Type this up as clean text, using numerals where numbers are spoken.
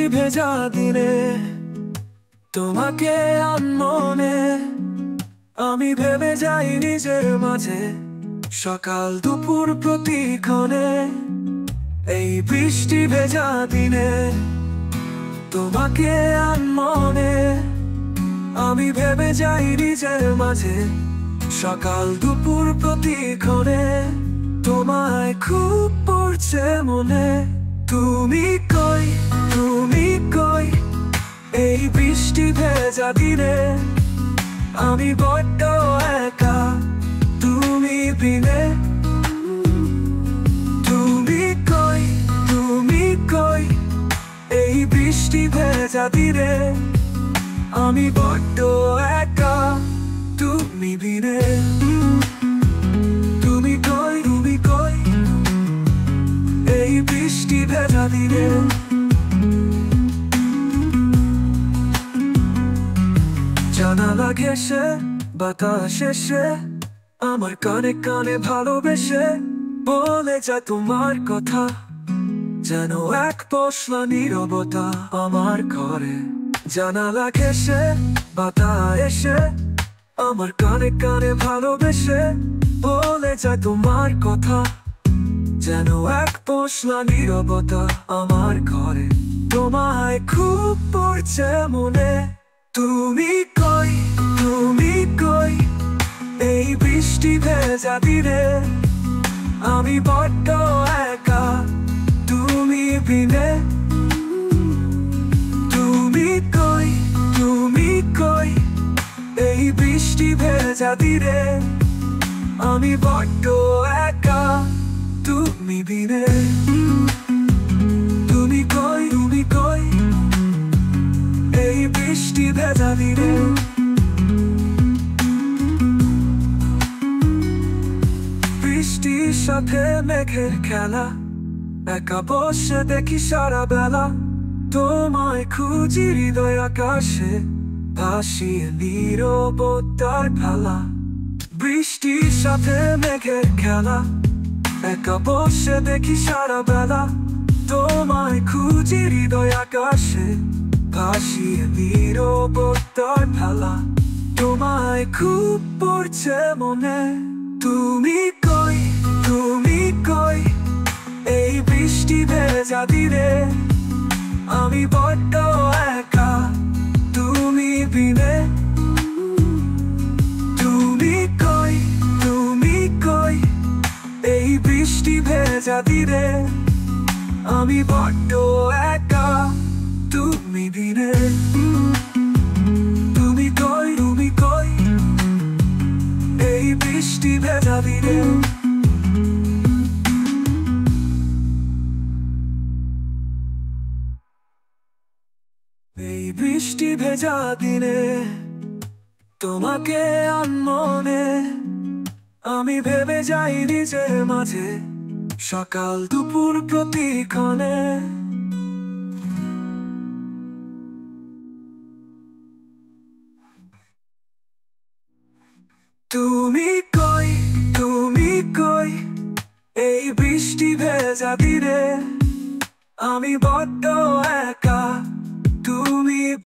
বৃষ্টি ভেজা দিনে তোমাকে আনমনে আমি ভেবে যাই নিজের মাঝে, সকাল দুপুর প্রতিক্ষণে। এই বৃষ্টি ভেজা দিনে তোমাকে আনমনে আমি ভেবে যাই নিজের মাঝে, সকাল দুপুর প্রতিক্ষণে। তোমায় খুব পড়ছে মনে, তুমি কই, তুমি কই। এই বৃষ্টি ভেজা দিনে আমি বড্ড একা তুমি বিনে। তুমি কই, তুমি কই। এই বৃষ্টি ভেজা দিনে আমি বড্ড একা তুমি বিনে। তুমি কই, তুমি কই। এই বৃষ্টি ভেজা দিনে জানালা ঘেঁষে বাতাস এসে আমার কানে কানে ভালোবেসে বলে যায় তোমার কথা, যেন এক পশলা নীরবতা আমার ঘরে। জানালা ঘেঁষে বাতাস এসে আমার কানে কানে ভালোবেসে বলে যায় তোমার কথা, যেন এক পশলা নীরবতা আমার ঘরে। তোমায় খুব পড়ছে মনে, তুমি কই, তুমি কই। এই বৃষ্টি ভেজা দিনে আমি বড্ড একা তুমি বিনে। তুমি কই, তুমি কই। এই বৃষ্টি ভেজা দিনে আমি বড্ড একা তুমি বিনে। তুমি কই, তুমি কই। এই বৃষ্টি ভেজা দিনে বৃষ্টির সাথে মেঘের খেলা, একা বসে দেখি সারা বেলা। তোমায় খুঁজি হৃদয় আকাশে ভাসিয়ে নীরবতার ফেলা। বৃষ্টির সাথে মেঘের খেলা, একা বসে দেখি সারা বেলা। তোমায় খুঁজি হৃদয় আকাশে ভাসিয়ে নীরবতার ফেলা। তোমায় খুব পড়ছে মনে, তুমি কই, তুমি কই। এই বৃষ্টি ভেজা দিনে আমি বড্ড একা তুমি বিনে। তুমি কই, তুমি কই। এই বৃষ্টি ভেজা দিনে আমি বড্ড একা তুমি বিনে। তুমি কই, তুমি কই। এই বৃষ্টি ভেজা দিনে এই বৃষ্টি ভেজা দিনে তোমাকে আনমনে আমি ভেবে যাই নিজের মাঝে, সকাল দুপুর প্রতিক্ষণে। তুমি কই, তুমি কই। এই বৃষ্টি ভেজা দিনে আমি বড্ড